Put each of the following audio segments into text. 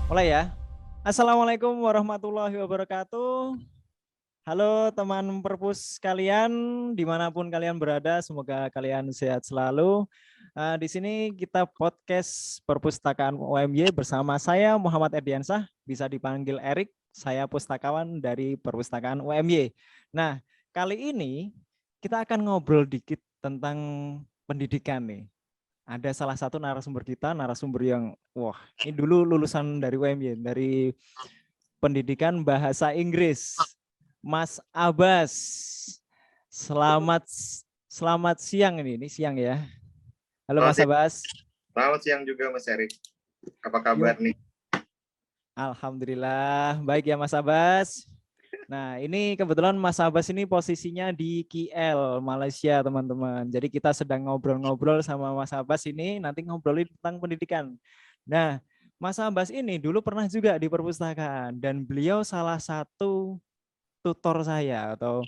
Mulai ya. Assalamualaikum warahmatullahi wabarakatuh. Halo teman perpus kalian, dimanapun kalian berada, semoga kalian sehat selalu. Di sini kita podcast perpustakaan UMY bersama saya Muhammad Erdiansah, bisa dipanggil Erik. Saya pustakawan dari perpustakaan UMY. Nah, kali ini kita akan ngobrol dikit tentang pendidikan nih. Ada salah satu narasumber kita, narasumber yang wah, ini dulu lulusan dari UMY, dari Pendidikan Bahasa Inggris. Mas Abbas. Selamat selamat siang ini siang ya. Halo Mas Abbas. Selamat siang juga Mas Erik. Apa kabar Yuk. nih? Alhamdulillah, baik ya Mas Abbas. Nah, ini kebetulan Mas Abbas ini posisinya di KL, Malaysia, teman-teman. Jadi kita sedang ngobrol-ngobrol sama Mas Abbas ini, nanti ngobrolin tentang pendidikan. Nah, Mas Abbas ini dulu pernah juga di perpustakaan, dan beliau salah satu tutor saya atau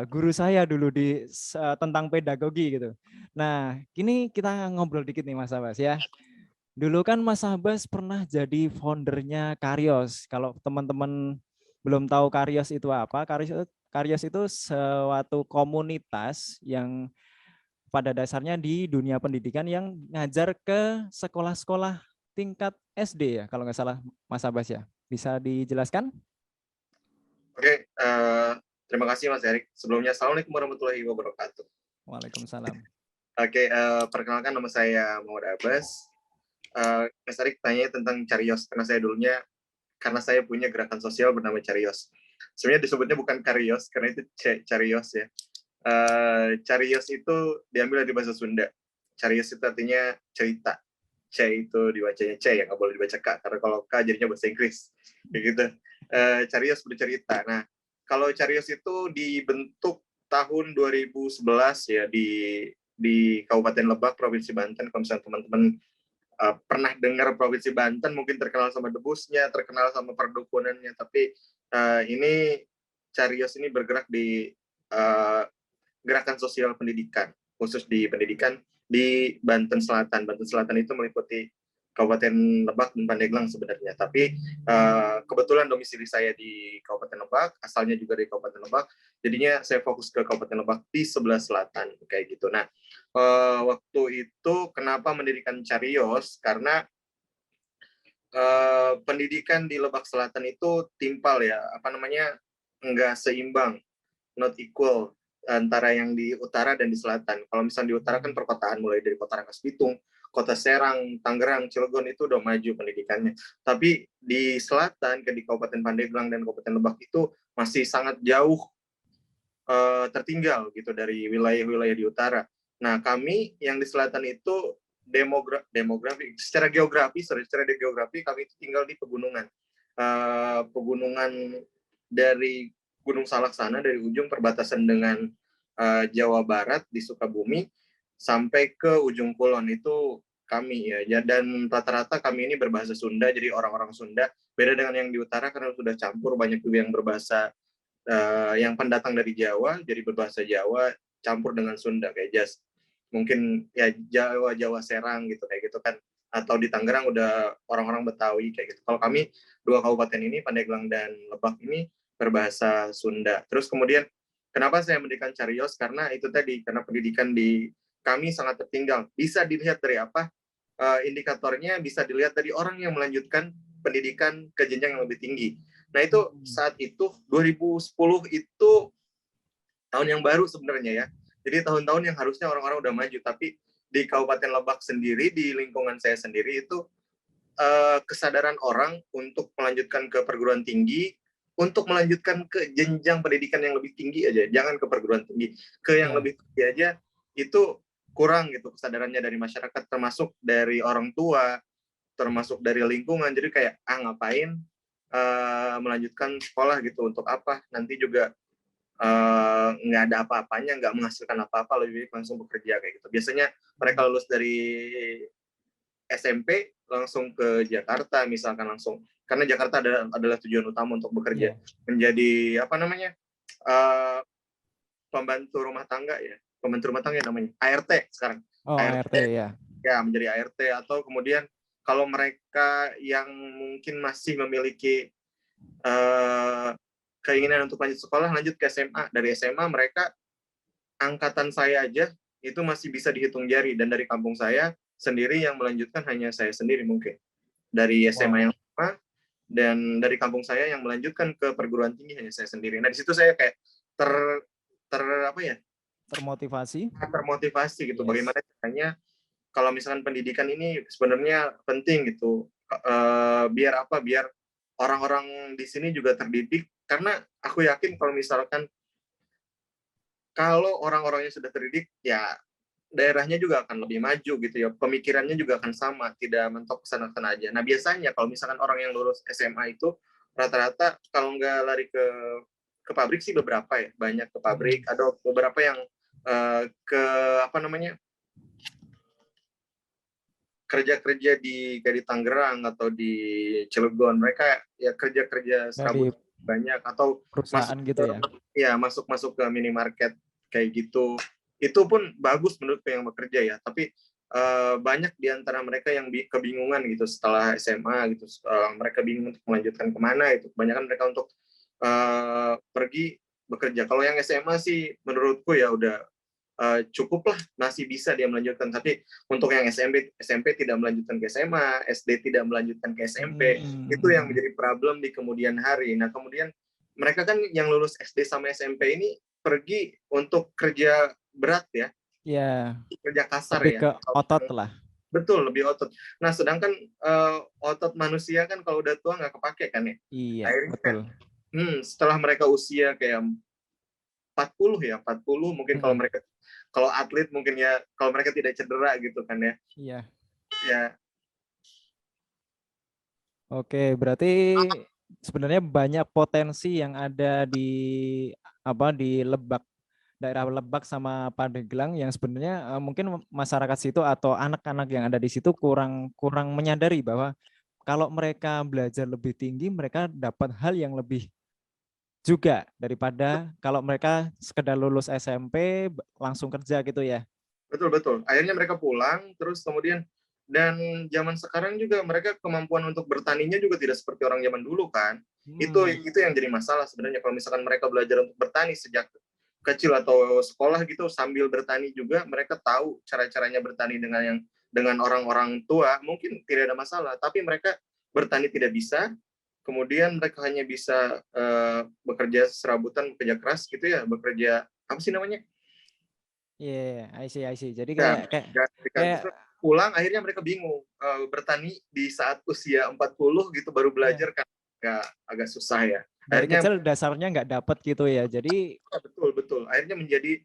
guru saya dulu di tentang pedagogi gitu. Nah, kini kita ngobrol dikit nih Mas Abbas ya. Dulu kan Mas Abbas pernah jadi foundernya Karyos. Kalau teman-teman belum tahu Karyos itu apa, Karyos itu suatu komunitas yang pada dasarnya di dunia pendidikan yang ngajar ke sekolah-sekolah tingkat SD ya, kalau nggak salah Mas Abbas ya. Bisa dijelaskan? Oke, terima kasih Mas Erik. Sebelumnya, Assalamualaikum warahmatullahi wabarakatuh. Waalaikumsalam. Oke, perkenalkan nama saya Muhammad Abbas. Mas Erik tanya tentang Carios, karena saya punya gerakan sosial bernama Carios. Sebenarnya disebutnya bukan Karios, karena itu Carios ya. Carios itu diambil dari bahasa Sunda. Carios itu artinya cerita. C itu dibacanya C, yang nggak boleh dibaca K, karena kalau K jadinya bahasa Inggris. Begitu. Carios bercerita. Nah, kalau Carios itu dibentuk tahun 2011 ya di Kabupaten Lebak, Provinsi Banten. Kalau misalnya teman-teman pernah dengar Provinsi Banten, mungkin terkenal sama debusnya, terkenal sama perdukunannya, tapi ini Carios ini bergerak di gerakan sosial pendidikan, khusus di pendidikan di Banten Selatan. Banten Selatan itu meliputi Kabupaten Lebak dan Pandeglang sebenarnya. Tapi kebetulan domisili saya di Kabupaten Lebak, asalnya juga di Kabupaten Lebak, jadinya saya fokus ke Kabupaten Lebak di sebelah selatan kayak gitu. Nah, waktu itu kenapa mendirikan Carios? Karena pendidikan di Lebak Selatan itu timpal ya, enggak seimbang, not equal antara yang di utara dan di selatan. Kalau misalnya di utara kan perkotaan, mulai dari Kota Rangkas Bitung, Kota Serang, Tangerang, Cilegon itu udah maju pendidikannya. Tapi di selatan, ke di Kabupaten Pandeglang dan Kabupaten Lebak itu masih sangat jauh tertinggal gitu dari wilayah-wilayah di utara. Nah, kami yang di selatan itu secara geografi kami itu tinggal di pegunungan. Pegunungan dari Gunung Salak sana, dari ujung perbatasan dengan Jawa Barat di Sukabumi sampai ke ujung Kulon itu kami ya. Dan rata-rata kami ini berbahasa Sunda, jadi orang-orang Sunda. Beda dengan yang di utara karena sudah campur, banyak juga yang berbahasa yang pendatang dari Jawa, jadi berbahasa Jawa campur dengan Sunda kayak mungkin ya Jawa Serang gitu kayak gitu kan, atau di Tangerang udah orang-orang Betawi kayak gitu. Kalau kami dua kabupaten ini, Pandeglang dan Lebak ini, berbahasa Sunda. Terus kemudian kenapa saya mendirikan Carios? Karena itu tadi, karena pendidikan di kami sangat tertinggal. Bisa dilihat dari apa? Indikatornya bisa dilihat dari orang yang melanjutkan pendidikan ke jenjang yang lebih tinggi. Nah, itu saat itu 2010 itu tahun yang baru sebenarnya ya. Jadi tahun-tahun yang harusnya orang-orang udah maju, tapi di Kabupaten Lebak sendiri, di lingkungan saya sendiri itu kesadaran orang untuk melanjutkan ke perguruan tinggi, untuk melanjutkan ke jenjang pendidikan yang lebih tinggi aja, jangan ke perguruan tinggi, ke yang lebih tinggi aja, itu kurang gitu kesadarannya dari masyarakat, termasuk dari orang tua, termasuk dari lingkungan. Jadi kayak ngapain melanjutkan sekolah gitu, untuk apa, nanti juga nggak ada apa-apanya, nggak menghasilkan apa-apa, lebih baik langsung bekerja kayak gitu. Biasanya mereka lulus dari SMP langsung ke Jakarta misalkan, langsung, karena Jakarta adalah tujuan utama untuk bekerja, menjadi pembantu rumah tangga ya, pembantu rumah tangga namanya ART sekarang. Oh, ART ya. Ya, menjadi ART, atau kemudian kalau mereka yang mungkin masih memiliki keinginan untuk lanjut sekolah, lanjut ke SMA. Dari SMA mereka, angkatan saya aja itu masih bisa dihitung jari, dan dari kampung saya sendiri yang melanjutkan hanya saya sendiri mungkin. Dari SMA yang sama, dan dari kampung saya yang melanjutkan ke perguruan tinggi hanya saya sendiri. Nah, di situ saya kayak termotivasi gitu. Yes. Bagaimana caranya kalau misalkan pendidikan ini sebenarnya penting gitu. Biar orang-orang di sini juga terdidik, karena aku yakin kalau orang-orangnya sudah terdidik, ya daerahnya juga akan lebih maju gitu ya. Pemikirannya juga akan sama, tidak mentok ke sana-sana aja. Nah, biasanya kalau misalkan orang yang lulus SMA itu rata-rata kalau nggak lari ke pabrik sih beberapa ya, banyak ke pabrik. Ada beberapa yang kerja-kerja kayak di Tangerang atau di Cilegon. Mereka ya kerja serabut banyak, atau perusahaan gitu ya. Ya, masuk ke minimarket kayak gitu. Itu pun bagus menurutku yang bekerja ya, tapi banyak di antara mereka yang kebingungan gitu setelah SMA gitu. Mereka bingung untuk melanjutkan kemana itu. Kebanyakan mereka untuk pergi bekerja. Kalau yang SMA sih menurutku ya udah cukuplah, masih bisa dia melanjutkan. Tapi untuk yang SMP tidak melanjutkan ke SMA, SD tidak melanjutkan ke SMP, itu yang menjadi problem di kemudian hari. Nah, kemudian mereka kan yang lulus SD sama SMP ini pergi untuk kerja berat ya. Iya. Kerja kasar lebih ya. Ke otot lah. Betul, lebih otot. Nah, sedangkan otot manusia kan kalau udah tua nggak kepake kan ya. Iya, akhirnya betul. Setelah mereka usia kayak 40 mungkin, kalau atlet mungkin ya, kalau mereka tidak cedera gitu kan ya. Iya. Ya. Oke, berarti sebenarnya banyak potensi yang ada di Lebak, daerah Lebak sama Pandeglang, yang sebenarnya mungkin masyarakat situ atau anak-anak yang ada di situ kurang menyadari bahwa kalau mereka belajar lebih tinggi, mereka dapat hal yang lebih juga daripada kalau mereka sekedar lulus SMP langsung kerja gitu ya. Betul. Akhirnya mereka pulang, terus kemudian, dan zaman sekarang juga mereka kemampuan untuk bertaninya juga tidak seperti orang zaman dulu kan. Itu yang jadi masalah sebenarnya. Kalau misalkan mereka belajar untuk bertani sejak kecil atau sekolah gitu, sambil bertani juga, mereka tahu cara-caranya bertani dengan orang-orang tua, mungkin tidak ada masalah. Tapi mereka bertani tidak bisa, kemudian mereka hanya bisa bekerja serabutan, bekerja keras gitu ya, bekerja apa sih namanya? Iya, I see. Jadi kayak pulang, akhirnya mereka bingung bertani di saat usia 40 gitu baru belajar kan, agak susah ya. Dari Akhirnya kecil dasarnya nggak dapat gitu ya. Jadi betul. Akhirnya menjadi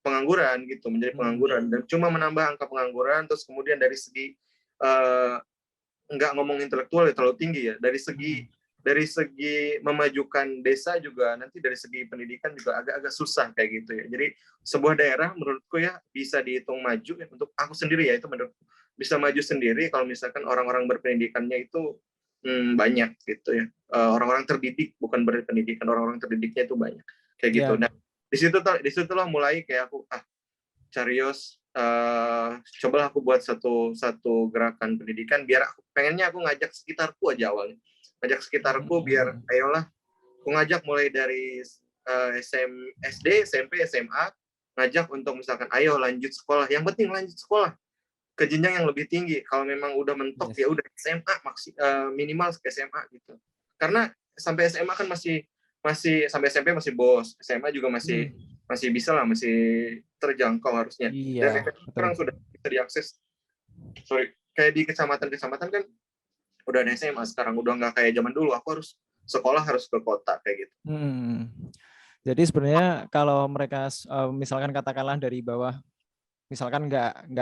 pengangguran gitu, dan cuma menambah angka pengangguran. Terus kemudian dari segi nggak ngomong intelektual ya terlalu tinggi ya, dari segi memajukan desa juga, nanti dari segi pendidikan juga agak susah kayak gitu ya. Jadi sebuah daerah menurutku ya bisa dihitung maju ya, untuk aku sendiri ya, itu menurutku bisa maju sendiri kalau misalkan orang-orang berpendidikannya itu banyak gitu ya. Orang-orang terdidik, bukan berpendidikan, orang-orang terdidiknya itu banyak kayak gitu. Nah, di situlah mulai kayak aku carios, cobalah aku buat satu gerakan pendidikan, biar pengennya aku ngajak sekitarku aja awalnya, ngajak sekitarku biar ayolah, aku ngajak mulai dari SD, SMP, SMA, ngajak untuk misalkan ayo lanjut sekolah, yang penting lanjut sekolah ke jenjang yang lebih tinggi. Kalau memang udah mentok ya udah SMA, minimal ke SMA gitu. Karena sampai SMA kan masih sampai SMP masih bos, SMA juga masih bisa lah, masih terjangkau harusnya. Iya, dan sekarang sudah bisa diakses. Kayak di kecamatan kan udah ada SMA sekarang, udah nggak kayak zaman dulu aku harus sekolah harus ke kota kayak gitu. Jadi sebenarnya kalau mereka misalkan katakanlah dari bawah, misalkan nggak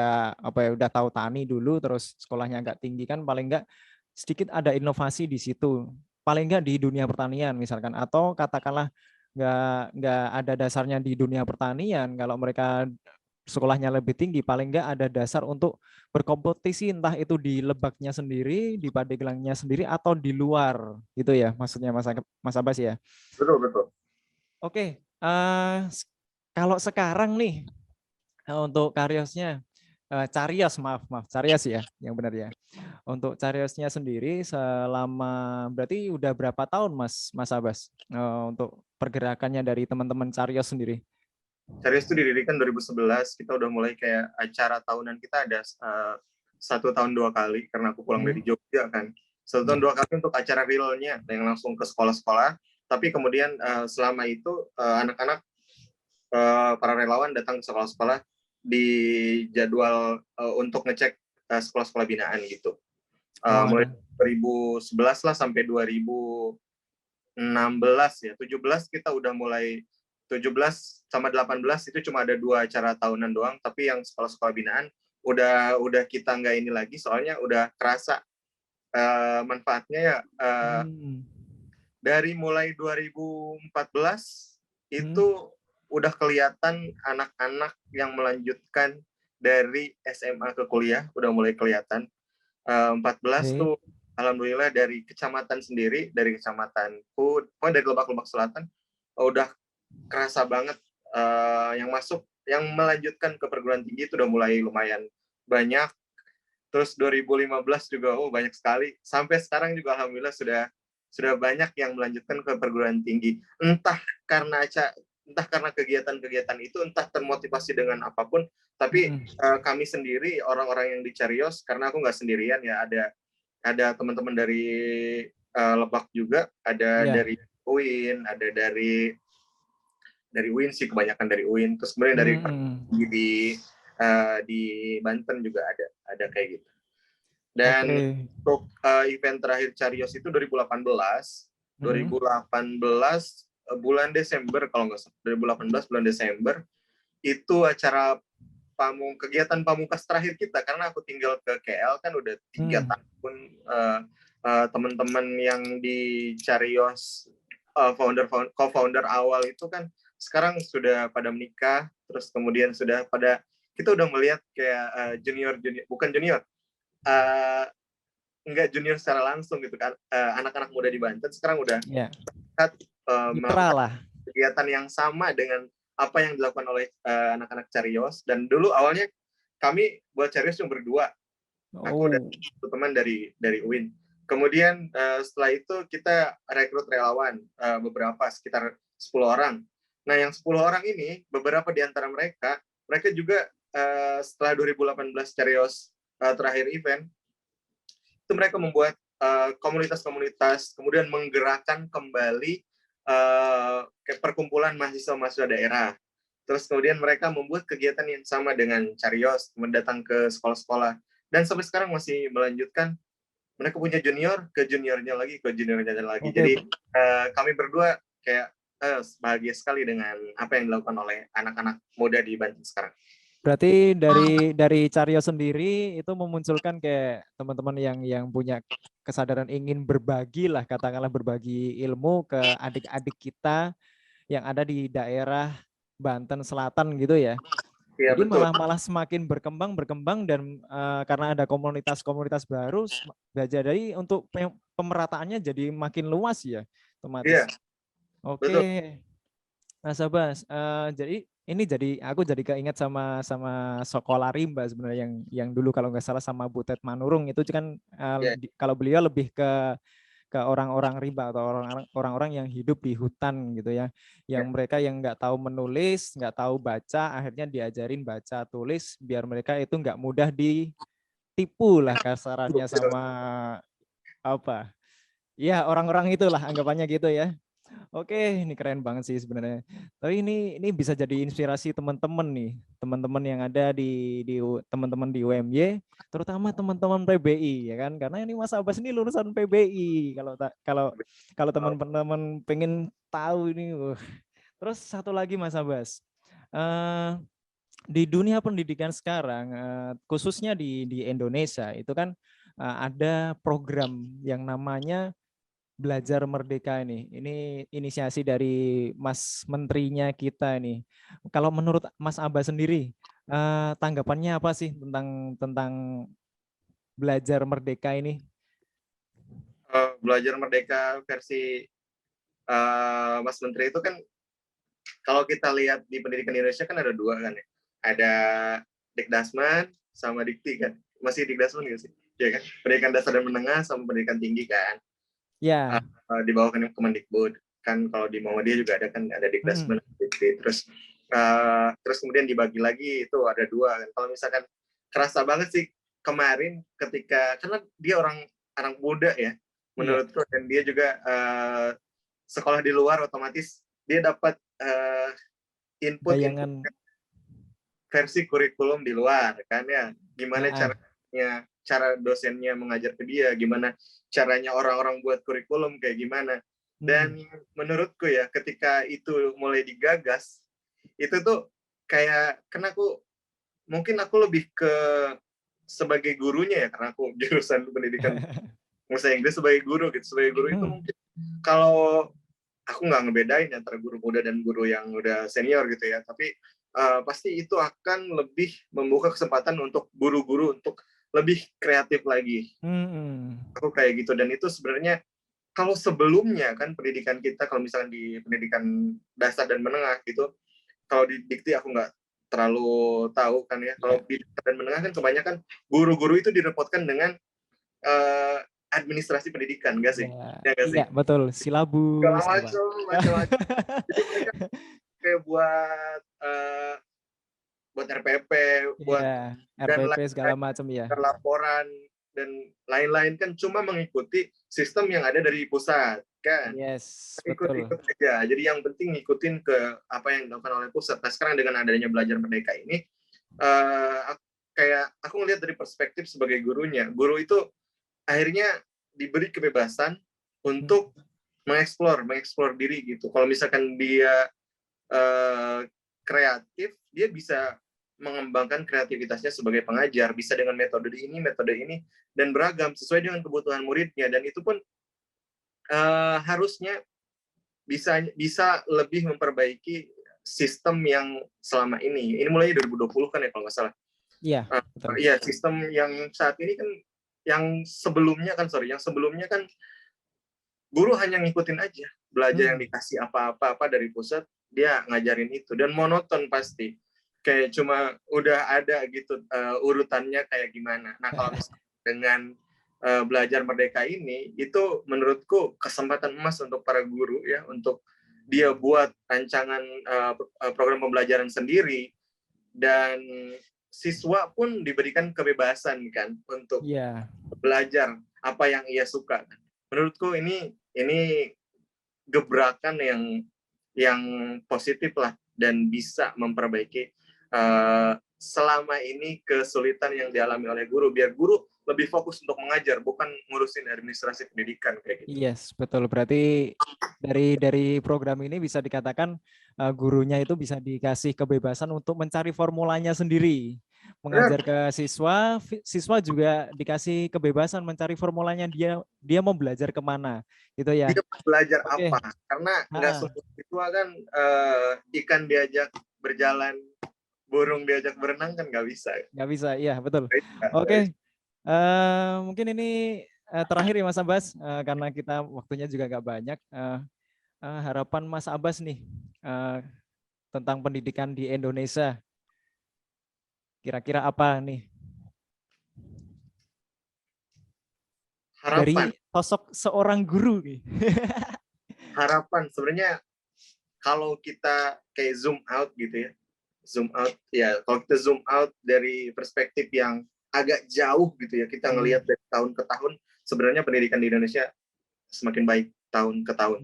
udah tahu tani dulu terus sekolahnya nggak tinggi, kan paling nggak sedikit ada inovasi di situ, paling nggak di dunia pertanian misalkan, atau katakanlah nggak ada dasarnya di dunia pertanian, kalau mereka sekolahnya lebih tinggi paling nggak ada dasar untuk berkompetisi, entah itu di Lebaknya sendiri, di Padeglangnya sendiri, atau di luar gitu ya, maksudnya Mas Abbas ya. Betul. Oke, kalau sekarang nih untuk Cariosnya, Carios Carios ya, yang benar ya. Untuk Cariosnya sendiri selama berarti udah berapa tahun Mas Abbas untuk pergerakannya dari teman-teman Carios sendiri? Carios itu didirikan 2011, kita udah mulai kayak acara tahunan kita ada 1 tahun 2 kali karena aku pulang dari Jogja kan. 1 tahun 2 kali untuk acara realnya yang langsung ke sekolah-sekolah. Tapi kemudian selama itu anak-anak para relawan datang ke sekolah-sekolah di jadwal untuk ngecek sekolah-sekolah binaan gitu. Mulai 2011 lah sampai 2016 ya. 17 kita udah mulai 17 sama 18 itu cuma ada 2 acara tahunan doang, tapi yang sekolah-sekolah binaan udah kita nggak ini lagi soalnya udah kerasa manfaatnya ya. Dari mulai 2014 itu udah kelihatan anak-anak yang melanjutkan dari SMA ke kuliah udah mulai kelihatan. 14 tuh alhamdulillah dari kecamatan sendiri, dari kecamatanku, dari Lebak Selatan udah kerasa banget yang masuk, yang melanjutkan ke perguruan tinggi itu udah mulai lumayan banyak. Terus 2015 juga banyak sekali. Sampai sekarang juga alhamdulillah sudah banyak yang melanjutkan ke perguruan tinggi. Entah karena kegiatan-kegiatan itu, entah termotivasi dengan apapun, tapi kami sendiri orang-orang yang di Carios, karena aku nggak sendirian ya, ada teman-teman dari Lebak juga, ada dari UIN, ada dari UIN sih, kebanyakan dari UIN, terus kemudian dari di Banten juga ada kayak gitu. Dan untuk event terakhir Carios itu 2018 bulan Desember kalau nggak salah, 2018 bulan Desember itu acara kegiatan pamungkas terakhir kita, karena aku tinggal ke KL kan udah 3 tahun. Teman-teman yang di Carios co-founder awal itu kan sekarang sudah pada menikah, terus kemudian kita udah melihat kayak bukan junior, enggak junior secara langsung gitu kan, anak-anak muda di Banten sekarang udah melakukan kegiatan yang sama dengan apa yang dilakukan oleh anak-anak Carios. Dan dulu awalnya kami buat Carios cuma berdua, aku dan teman dari UIN. Kemudian setelah itu kita rekrut relawan beberapa, sekitar 10 orang. Nah yang 10 orang ini, beberapa di antara mereka juga setelah 2018 Carios terakhir event, itu mereka membuat komunitas-komunitas, kemudian menggerakkan kembali perkumpulan mahasiswa-mahasiswa daerah. Terus kemudian mereka membuat kegiatan yang sama dengan Carios, mendatang ke sekolah-sekolah. Dan sampai sekarang masih melanjutkan. Mereka punya junior, ke juniornya lagi, ke juniornya lagi. Jadi kami berdua kayak bahagia sekali dengan apa yang dilakukan oleh anak-anak muda di Banten sekarang. Berarti dari Caryo sendiri itu memunculkan kayak teman-teman yang punya kesadaran ingin berbagi lah, katakanlah berbagi ilmu ke adik-adik kita yang ada di daerah Banten Selatan gitu ya. Ya, jadi betul. malah semakin berkembang dan karena ada komunitas-komunitas baru, jadi untuk pemerataannya jadi makin luas ya, otomatis. Iya. Oke. Betul. Mas Abbas, aku jadi keinget sama sekolah rimba sebenarnya yang dulu kalau nggak salah sama Butet Manurung itu kan kalau beliau lebih ke orang-orang rimba atau orang-orang yang hidup di hutan gitu ya, yang mereka yang nggak tahu menulis, nggak tahu baca, akhirnya diajarin baca tulis biar mereka itu nggak mudah ditipu lah kasarannya sama apa ya, orang-orang itulah anggapannya gitu ya. Oke, ini keren banget sih sebenarnya. Tapi ini bisa jadi inspirasi teman-teman nih, teman-teman yang ada di teman-teman di UMY, terutama teman-teman PBI ya kan, karena ini Mas Abbas ini lulusan PBI. Kalau teman-teman pengen tahu ini, Terus satu lagi Mas Abbas, di dunia pendidikan sekarang, khususnya di Indonesia itu kan ada program yang namanya Belajar Merdeka ini. Ini inisiasi dari Mas Menterinya kita ini. Kalau menurut Mas Abbas sendiri, tanggapannya apa sih tentang Belajar Merdeka ini? Belajar Merdeka versi Mas Menteri itu kan kalau kita lihat di pendidikan Indonesia kan ada dua kan ya. Ada Dikdasman sama Dikti kan. Masih Dikdasman nggak sih? Ya kan? Pendidikan dasar dan menengah sama pendidikan tinggi kan. Ya. Di bawah Kemendikbud. Kan kalau di Muhammadiyah juga ada kan, ada Dikdasman, Dikti. Terus kemudian dibagi lagi itu ada dua kan. Kalau misalkan kerasa banget sih kemarin ketika, karena dia orang muda ya menurutku, dan dia juga sekolah di luar, otomatis dia dapat input versi kurikulum di luar kan ya, gimana cara dosennya mengajar ke dia, gimana caranya orang-orang buat kurikulum kayak gimana. Dan menurutku ya ketika itu mulai digagas, itu tuh kayak, karena mungkin aku lebih ke sebagai gurunya ya, karena aku jurusan pendidikan bahasa Inggris, sebagai guru gitu. Sebagai guru itu mungkin kalau aku nggak ngebedain antara guru muda dan guru yang udah senior gitu ya, tapi pasti itu akan lebih membuka kesempatan untuk guru-guru untuk lebih kreatif lagi. Aku kayak gitu. Dan itu sebenarnya kalau sebelumnya kan pendidikan kita, kalau misalnya di pendidikan dasar dan menengah gitu, kalau di Dikti aku nggak terlalu tahu kan ya. Kalau di dasar dan menengah kan kebanyakan guru-guru itu direpotkan dengan administrasi pendidikan, nggak sih? Ya, nggak sih? Iya, betul. Silabus. Macam-macam. Jadi mereka kayak buat RPP, buat RPP segala macam ya. Laporan dan lain-lain kan cuma mengikuti sistem yang ada dari pusat kan. Ikut aja. Jadi yang penting ngikutin ke apa yang dilakukan oleh pusat. Nah sekarang dengan adanya Belajar Merdeka ini, kayak aku ngelihat dari perspektif sebagai gurunya, guru itu akhirnya diberi kebebasan untuk mengeksplor diri gitu. Kalau misalkan dia kreatif, dia bisa mengembangkan kreativitasnya sebagai pengajar, bisa dengan metode ini, dan beragam sesuai dengan kebutuhan muridnya. Dan itu pun harusnya bisa lebih memperbaiki sistem yang selama ini. Ini mulai 2020 kan ya kalau nggak salah. Iya. Iya, sistem yang saat ini kan, yang sebelumnya kan guru hanya ngikutin aja, belajar yang dikasih apa-apa dari pusat, dia ngajarin itu, dan monoton pasti. Kayak cuma udah ada gitu urutannya kayak gimana. Nah kalau misalnya dengan Belajar Merdeka ini, itu menurutku kesempatan emas untuk para guru ya, untuk dia buat rancangan program pembelajaran sendiri, dan siswa pun diberikan kebebasan kan untuk belajar apa yang ia suka. Menurutku ini gebrakan yang positif lah, dan bisa memperbaiki selama ini kesulitan yang dialami oleh guru, biar guru lebih fokus untuk mengajar, bukan ngurusin administrasi pendidikan kayak gitu. Yes, betul. Berarti dari program ini bisa dikatakan gurunya itu bisa dikasih kebebasan untuk mencari formulanya sendiri, mengajar ke siswa juga dikasih kebebasan mencari formulanya, dia mau belajar kemana, gitu ya. Dia belajar apa? Karena nggak semua siswa kan ikan diajak berjalan, burung diajak berenang kan nggak bisa. Nggak bisa, iya betul. Oke. Mungkin ini terakhir ya Mas Abbas, karena kita waktunya juga nggak banyak. Harapan Mas Abbas nih tentang pendidikan di Indonesia, kira-kira apa nih? Harapan. Dari sosok seorang guru nih. Harapan sebenarnya kalau kita kayak zoom out gitu ya, kalau kita zoom out dari perspektif yang agak jauh gitu ya, kita ngelihat dari tahun ke tahun, sebenarnya pendidikan di Indonesia semakin baik tahun ke tahun.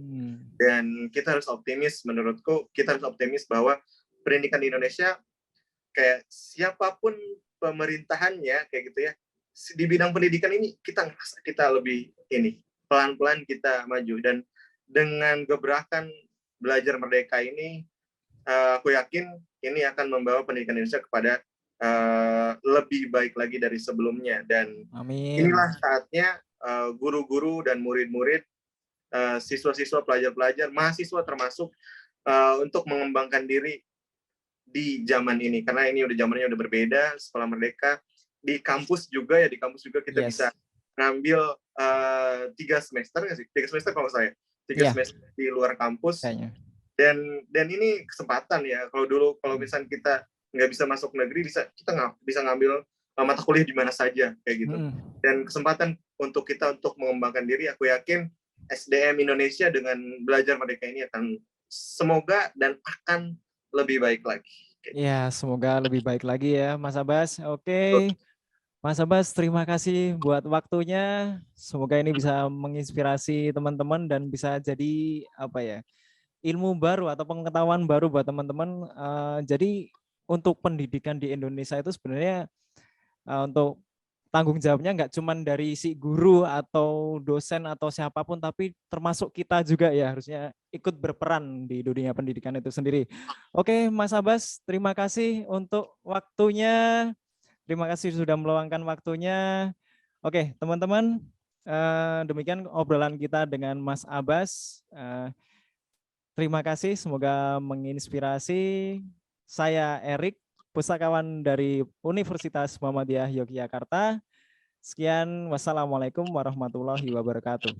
Dan kita harus optimis, menurutku kita harus optimis bahwa pendidikan di Indonesia, kayak siapapun pemerintahannya kayak gitu ya, di bidang pendidikan ini kita lebih pelan-pelan kita maju. Dan dengan gebrakan Belajar Merdeka ini, aku yakin ini akan membawa pendidikan Indonesia kepada lebih baik lagi dari sebelumnya. Dan inilah saatnya guru-guru dan murid-murid, siswa-siswa, pelajar-pelajar, mahasiswa termasuk, untuk mengembangkan diri di zaman ini, karena ini zamannya udah berbeda setelah merdeka. Di kampus juga kita bisa ngambil 3 semester nggak sih? 3 semester kalau saya. 3 semester di luar kampus. Dan ini kesempatan ya. Kalau dulu kalau misalnya kita nggak bisa masuk negeri, kita nggak bisa ngambil mata kuliah di mana saja kayak gitu. Dan kesempatan untuk kita untuk mengembangkan diri, aku yakin SDM Indonesia dengan belajar merdeka ini akan semoga dan akan lebih baik lagi. Ya, semoga lebih baik lagi ya, Mas Abbas. Oke. Mas Abbas, terima kasih buat waktunya. Semoga ini bisa menginspirasi teman-teman dan bisa jadi apa ya, ilmu baru atau pengetahuan baru buat teman-teman. Jadi untuk pendidikan di Indonesia itu sebenarnya untuk tanggung jawabnya nggak cuma dari si guru atau dosen atau siapapun, tapi termasuk kita juga ya harusnya ikut berperan di dunia pendidikan itu sendiri. Oke, Mas Abbas, terima kasih untuk waktunya. Terima kasih sudah meluangkan waktunya. Oke, teman-teman, demikian obrolan kita dengan Mas Abbas. Terima kasih, semoga menginspirasi. Saya Erik, pustakawan dari Universitas Muhammadiyah Yogyakarta. Sekian, wassalamualaikum warahmatullahi wabarakatuh.